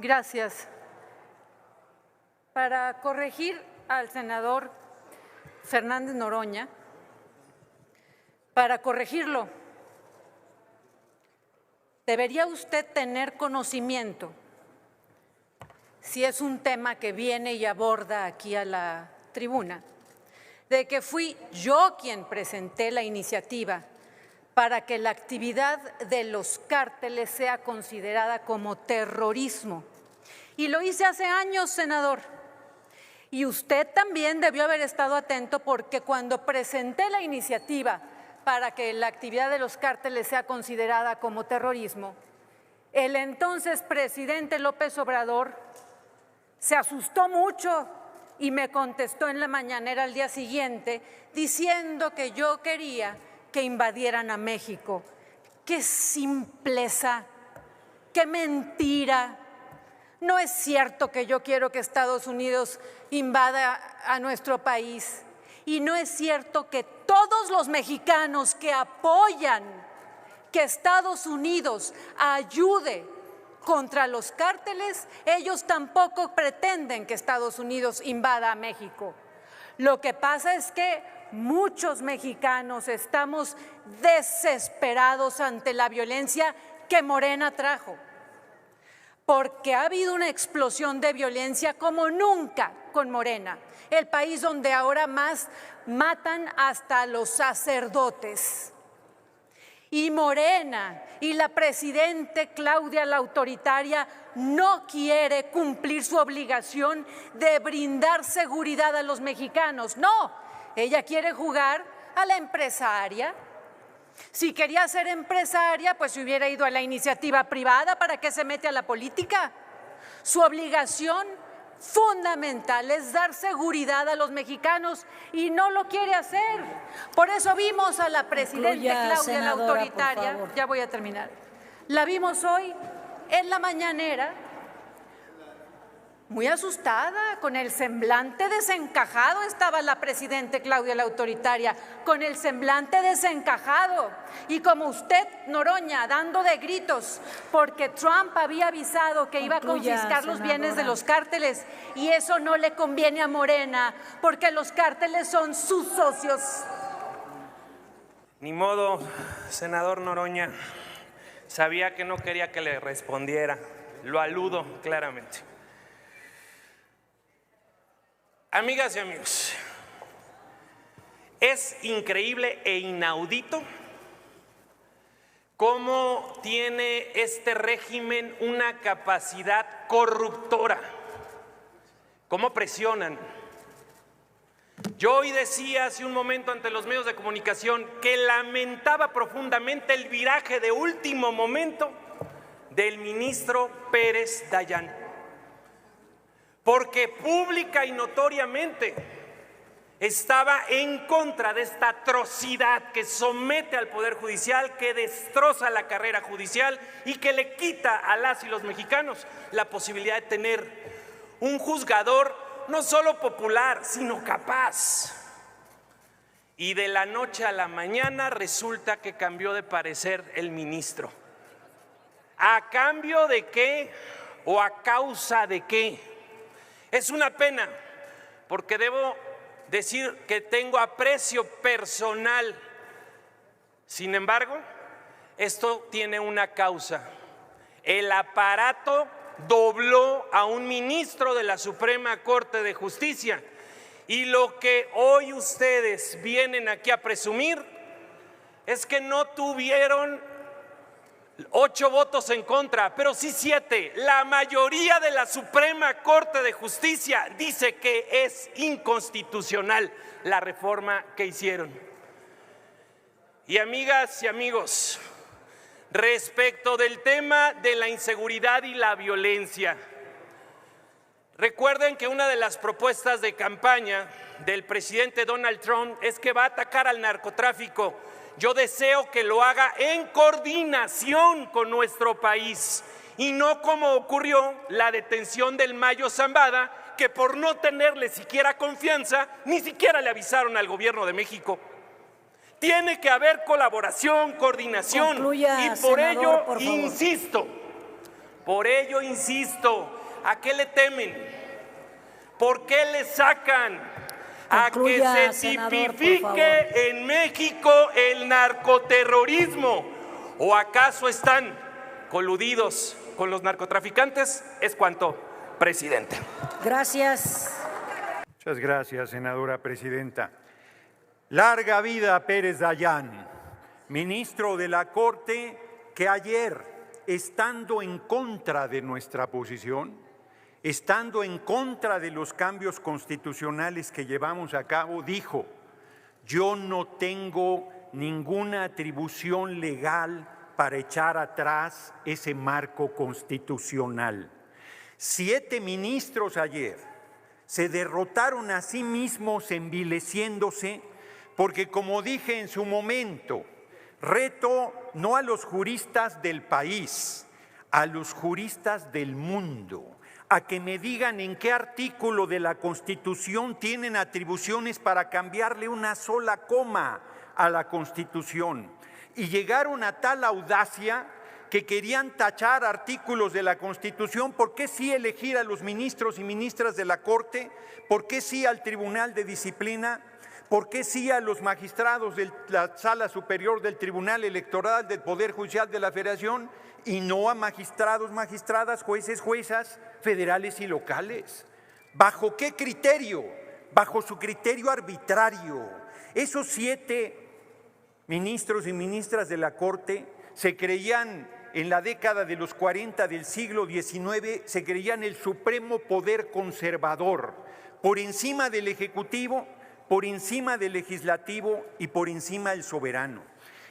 Gracias. Para corregir al senador Fernández Noroña, para corregirlo, debería usted tener conocimiento, si es un tema que viene y aborda aquí a la tribuna, de que fui yo quien presenté la iniciativa para que la actividad de los cárteles sea considerada como terrorismo. Y lo hice hace años, senador. Y usted también debió haber estado atento, porque cuando presenté la iniciativa para que la actividad de los cárteles sea considerada como terrorismo, el entonces presidente López Obrador se asustó mucho y me contestó en la mañanera al día siguiente diciendo que yo quería que invadieran a México. ¡Qué simpleza! ¡Qué mentira! No es cierto que yo quiero que Estados Unidos invada a nuestro país. Y no es cierto que todos los mexicanos que apoyan que Estados Unidos ayude contra los cárteles, ellos tampoco pretenden que Estados Unidos invada a México. Lo que pasa es que muchos mexicanos estamos desesperados ante la violencia que Morena trajo, porque ha habido una explosión de violencia como nunca con Morena, el país donde ahora más matan hasta los sacerdotes. Y Morena y la presidenta Claudia, la autoritaria, no quiere cumplir su obligación de brindar seguridad a los mexicanos. No, ella quiere jugar a la empresaria. Si quería ser empresaria, pues se hubiera ido a la iniciativa privada. ¿Para qué se mete a la política? Su obligación fundamental es dar seguridad a los mexicanos y no lo quiere hacer. Por eso vimos a la presidenta Claudia, la autoritaria, ya voy a terminar, la vimos hoy en la mañanera muy asustada, con el semblante desencajado. Estaba la presidenta Claudia, la autoritaria, con el semblante desencajado. Y como usted, Noroña, dando de gritos porque Trump había avisado que iba a confiscar los bienes de los cárteles, y eso no le conviene a Morena, porque los cárteles son sus socios. Ni modo, senador Noroña. Sabía que no quería que le respondiera. Lo aludo claramente. Amigas y amigos, es increíble e inaudito cómo tiene este régimen una capacidad corruptora, cómo presionan. Yo hoy decía hace un momento ante los medios de comunicación que lamentaba profundamente el viraje de último momento del ministro Pérez Dayán, porque pública y notoriamente estaba en contra de esta atrocidad que somete al Poder Judicial, que destroza la carrera judicial y que le quita a las y los mexicanos la posibilidad de tener un juzgador no solo popular, sino capaz. Y de la noche a la mañana resulta que cambió de parecer el ministro. ¿A cambio de qué o a causa de qué? Es una pena, porque debo decir que tengo aprecio personal. Sin embargo, esto tiene una causa. El aparato dobló a un ministro de la Suprema Corte de Justicia, y lo que hoy ustedes vienen aquí a presumir es que no tuvieron 8 votos en contra, pero sí 7. La mayoría de la Suprema Corte de Justicia dice que es inconstitucional la reforma que hicieron. Y amigas y amigos, respecto del tema de la inseguridad y la violencia, recuerden que una de las propuestas de campaña del presidente Donald Trump es que va a atacar al narcotráfico. Yo deseo que lo haga en coordinación con nuestro país y no como ocurrió la detención del Mayo Zambada, que por no tenerle siquiera confianza, ni siquiera le avisaron al gobierno de México. Tiene que haber colaboración, coordinación. Concluya, y por senador, ello, por favor. insisto, Por ello insisto, ¿a qué le temen? ¿Por qué le sacan? A que se tipifique en México el narcoterrorismo. ¿O acaso están coludidos con los narcotraficantes? Es cuanto, presidente. Gracias. Muchas gracias, senadora presidenta. Larga vida a Pérez Dayán, ministro de la Corte, que ayer, estando en contra de nuestra posición, estando en contra de los cambios constitucionales que llevamos a cabo, dijo: yo no tengo ninguna atribución legal para echar atrás ese marco constitucional. 7 ministros ayer se derrotaron a sí mismos envileciéndose porque, como dije en su momento, reto no a los juristas del país, a los juristas del mundo, a que me digan en qué artículo de la Constitución tienen atribuciones para cambiarle una sola coma a la Constitución. Y llegaron a tal audacia que querían tachar artículos de la Constitución. ¿Por qué sí elegir a los ministros y ministras de la Corte? ¿Por qué sí al Tribunal de Disciplina? ¿Por qué sí a los magistrados de la Sala Superior del Tribunal Electoral del Poder Judicial de la Federación y no a magistrados, magistradas, jueces, juezas federales y locales? ¿Bajo qué criterio? Bajo su criterio arbitrario. Esos 7 ministros y ministras de la Corte se creían en la década de los 40 del siglo XIX, se creían el supremo poder conservador, por encima del Ejecutivo, por encima del Legislativo y por encima del soberano.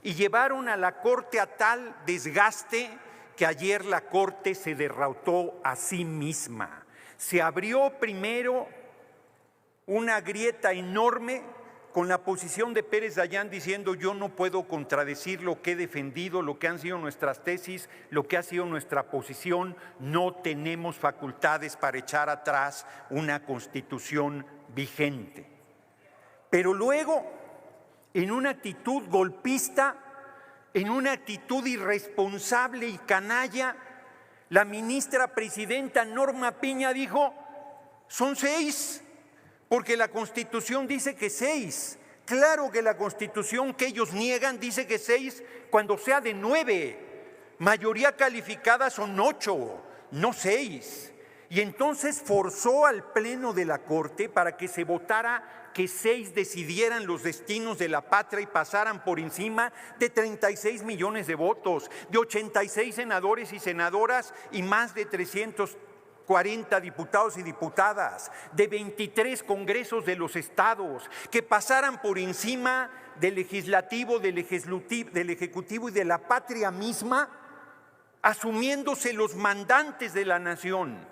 Y llevaron a la Corte a tal desgaste que ayer la Corte se derrotó a sí misma. Se abrió primero una grieta enorme con la posición de Pérez Dayán diciendo: yo no puedo contradecir lo que he defendido, lo que han sido nuestras tesis, lo que ha sido nuestra posición, no tenemos facultades para echar atrás una Constitución vigente. Pero luego, en una actitud golpista, en una actitud irresponsable y canalla, la ministra presidenta Norma Piña dijo: son 6, porque la Constitución dice que 6. Claro que la Constitución que ellos niegan dice que 6 cuando sea de 9. Mayoría calificada son 8, no 6. Y entonces forzó al Pleno de la Corte para que se votara que 6 decidieran los destinos de la patria y pasaran por encima de 36 millones de votos, de 86 senadores y senadoras y más de 340 diputados y diputadas, de 23 congresos de los estados, que pasaran por encima del legislativo, del ejecutivo y de la patria misma, asumiéndose los mandantes de la nación.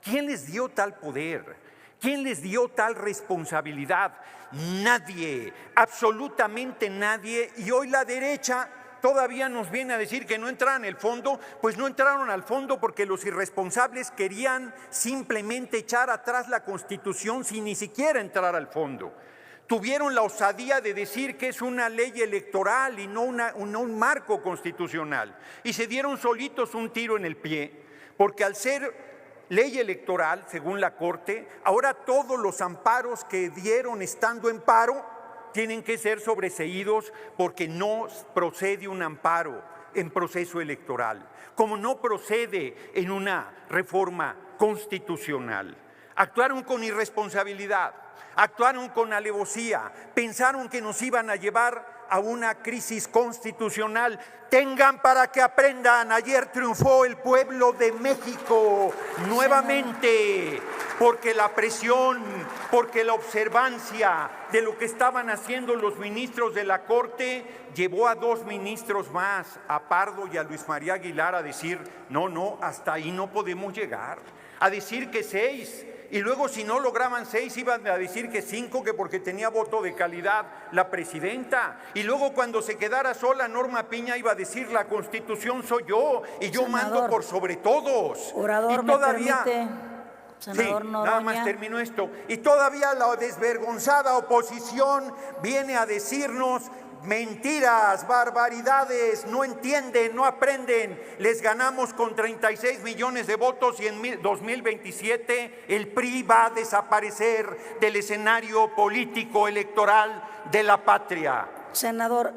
¿Quién les dio tal poder? ¿Quién les dio tal responsabilidad? Nadie, absolutamente nadie. Y hoy la derecha todavía nos viene a decir que no entraron al fondo. Pues no entraron al fondo porque los irresponsables querían simplemente echar atrás la Constitución sin ni siquiera entrar al fondo. Tuvieron la osadía de decir que es una ley electoral y no un marco constitucional. Y se dieron solitos un tiro en el pie, porque al ser ley electoral, según la Corte, ahora todos los amparos que dieron estando en paro tienen que ser sobreseídos porque no procede un amparo en proceso electoral, como no procede en una reforma constitucional. Actuaron con irresponsabilidad, actuaron con alevosía, pensaron que nos iban a llevar a una crisis constitucional. Tengan para que aprendan, ayer triunfó el pueblo de México nuevamente, porque la presión, porque la observancia de lo que estaban haciendo los ministros de la Corte llevó a 2 ministros más, a Pardo y a Luis María Aguilar, a decir: no, hasta ahí no podemos llegar, a decir que 6. Y luego, si no lograban 6, iban a decir que 5, que porque tenía voto de calidad la presidenta. Y luego, cuando se quedara sola, Norma Piña iba a decir: la Constitución soy yo y yo mando por sobre todos. Orador, y todavía, ¿me permite, senador Noroña? Nada más termino esto. Y todavía la desvergonzada oposición viene a decirnos: mentiras, barbaridades, no entienden, no aprenden. Les ganamos con 36 millones de votos y en 2027 el PRI va a desaparecer del escenario político electoral de la patria. Senador,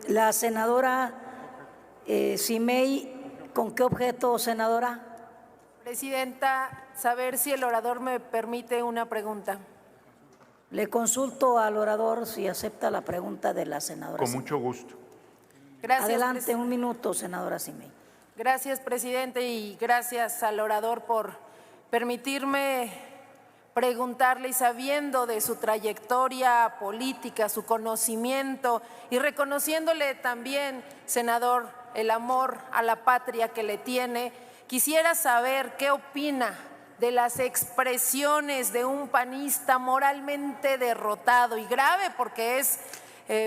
la senadora Simei, ¿con qué objeto, senadora? Presidenta, saber si el orador me permite una pregunta. Le consulto al orador si acepta la pregunta de la senadora. Con Simei. mucho gusto. Gracias, Adelante, un minuto, senadora Simei. Gracias, presidente, y gracias al orador por permitirme preguntarle, y sabiendo de su trayectoria política, su conocimiento, y reconociéndole también, senador, el amor a la patria que le tiene, quisiera saber qué opina de las expresiones de un panista moralmente derrotado y grave, porque es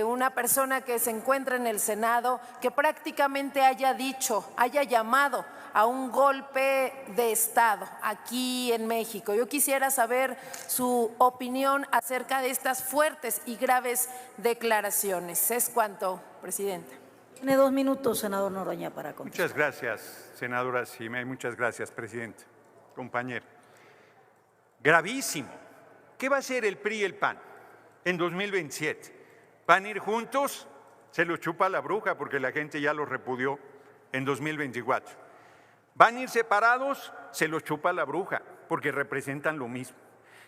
una persona que se encuentra en el Senado, que prácticamente haya llamado a un golpe de Estado aquí en México. Yo quisiera saber su opinión acerca de estas fuertes y graves declaraciones. Es cuanto, presidente. Tiene 2 minutos, senador Noroña, para contestar. Muchas gracias, senadora Simei. Muchas gracias, presidente. Compañero. Gravísimo. ¿Qué va a hacer el PRI y el PAN en 2027? ¿Van a ir juntos? Se los chupa la bruja porque la gente ya los repudió en 2024. ¿Van a ir separados? Se los chupa la bruja porque representan lo mismo.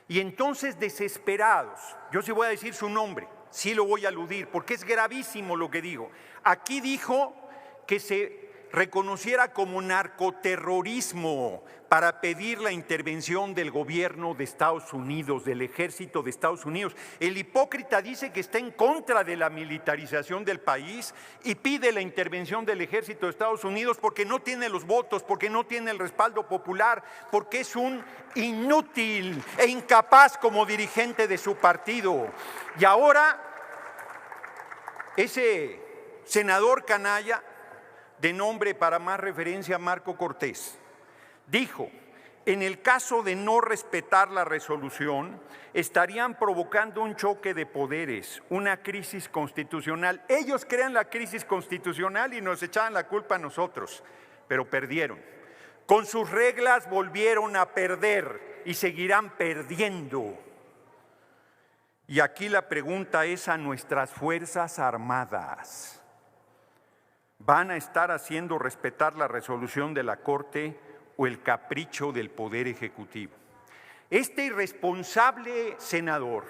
Y entonces, desesperados, yo sí voy a decir su nombre, sí lo voy a aludir porque es gravísimo lo que digo. Aquí dijo que se reconociera como narcoterrorismo para pedir la intervención del gobierno de Estados Unidos, del ejército de Estados Unidos. El hipócrita dice que está en contra de la militarización del país y pide la intervención del ejército de Estados Unidos porque no tiene los votos, porque no tiene el respaldo popular, porque es un inútil e incapaz como dirigente de su partido. Y ahora, ese senador canalla, de nombre para más referencia Marco Cortés, dijo: en el caso de no respetar la resolución, estarían provocando un choque de poderes, una crisis constitucional. Ellos crean la crisis constitucional y nos echaban la culpa a nosotros, pero perdieron. Con sus reglas volvieron a perder y seguirán perdiendo. Y aquí la pregunta es a nuestras Fuerzas Armadas. ¿Van a estar haciendo respetar la resolución de la Corte o el capricho del Poder Ejecutivo? Este irresponsable senador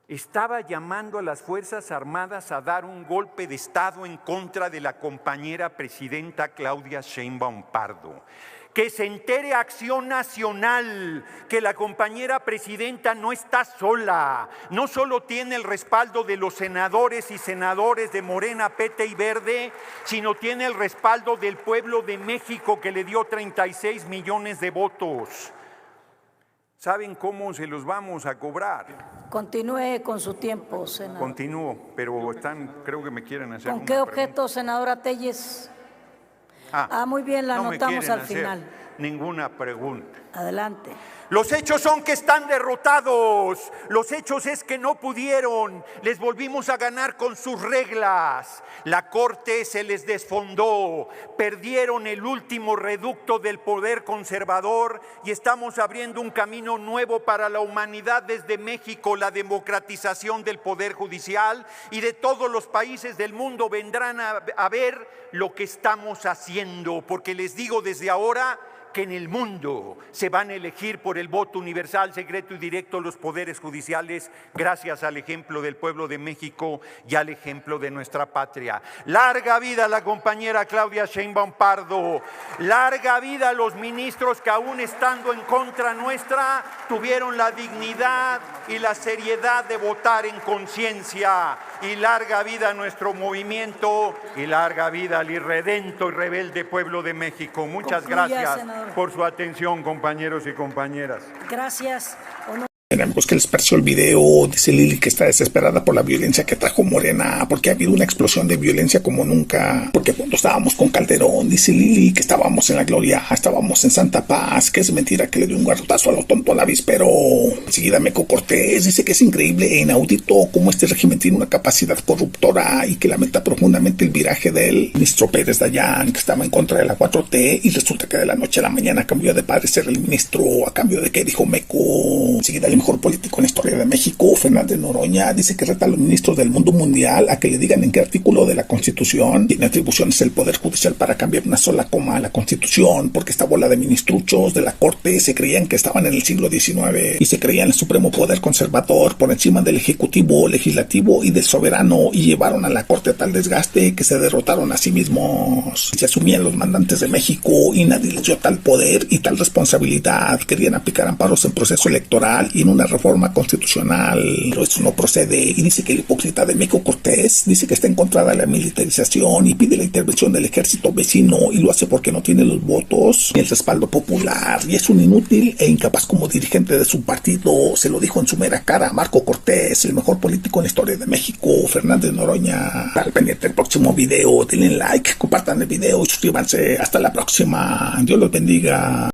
estaba llamando a las Fuerzas Armadas a dar un golpe de Estado en contra de la compañera presidenta Claudia Sheinbaum Pardo. Que se entere Acción Nacional que la compañera presidenta no está sola, no solo tiene el respaldo de los senadores y senadores de Morena, PT y Verde, sino tiene el respaldo del pueblo de México que le dio 36 millones de votos. ¿Saben cómo se los vamos a cobrar? Continúe con su tiempo, senador. Continúo, pero creo que me quieren hacer ¿Con una qué pregunta. objeto, senadora Telles? Muy bien, la no me anotamos quieren al hacer final. ninguna pregunta. Adelante. Los hechos son que están derrotados. Los hechos es que no pudieron. Les volvimos a ganar con sus reglas. La Corte se les desfondó. Perdieron el último reducto del poder conservador y estamos abriendo un camino nuevo para la humanidad desde México. La democratización del poder judicial y de todos los países del mundo vendrán a ver lo que estamos haciendo. Porque les digo desde ahora que en el mundo se van a elegir por el voto universal, secreto y directo los poderes judiciales gracias al ejemplo del pueblo de México y al ejemplo de nuestra patria. Larga vida a la compañera Claudia Sheinbaum Pardo, larga vida a los ministros que aún estando en contra nuestra tuvieron la dignidad y la seriedad de votar en conciencia, y larga vida a nuestro movimiento y larga vida al irredento y rebelde pueblo de México. Muchas Concluya, gracias senador. por su atención, compañeros y compañeras. Gracias. Amigos, ¿qué les pareció el video? Dice Lili que está desesperada por la violencia que trajo Morena, porque ha habido una explosión de violencia como nunca, porque cuando estábamos con Calderón, dice Lili que estábamos en la gloria, estábamos en Santa Paz, que es mentira que le dio un garrotazo a lo tonto al avispero. Enseguida Meco Cortés dice que es increíble e inaudito cómo este régimen tiene una capacidad corruptora y que lamenta profundamente el viraje del ministro Pérez Dayán, que estaba en contra de la 4T, y resulta que de la noche a la mañana cambió de parecer el ministro. ¿A cambio de qué? Dijo Meco. Enseguida el mejor político en la historia de México, Fernández Noroña, dice que reta a los ministros del mundo mundial a que le digan en qué artículo de la Constitución tiene atribuciones el Poder Judicial para cambiar una sola coma a la Constitución, porque esta bola de ministruchos de la Corte se creían que estaban en el siglo XIX y se creían el supremo poder conservador por encima del Ejecutivo, Legislativo y del Soberano, y llevaron a la Corte a tal desgaste que se derrotaron a sí mismos. Se asumían los mandantes de México y nadie les dio tal poder y tal responsabilidad. Querían aplicar amparos en proceso electoral y en una reforma constitucional, pero eso no procede. Y dice que el hipócrita de Meco Cortés dice que está en contra de la militarización y pide la intervención del ejército vecino, y lo hace porque no tiene los votos ni el respaldo popular, y es un inútil e incapaz como dirigente de su partido. Se lo dijo en su mera cara Marco Cortés, el mejor político en la historia de México, Fernández Noroña. Al pendiente del próximo video, denle like, compartan el video y suscríbanse. Hasta la próxima. Dios los bendiga.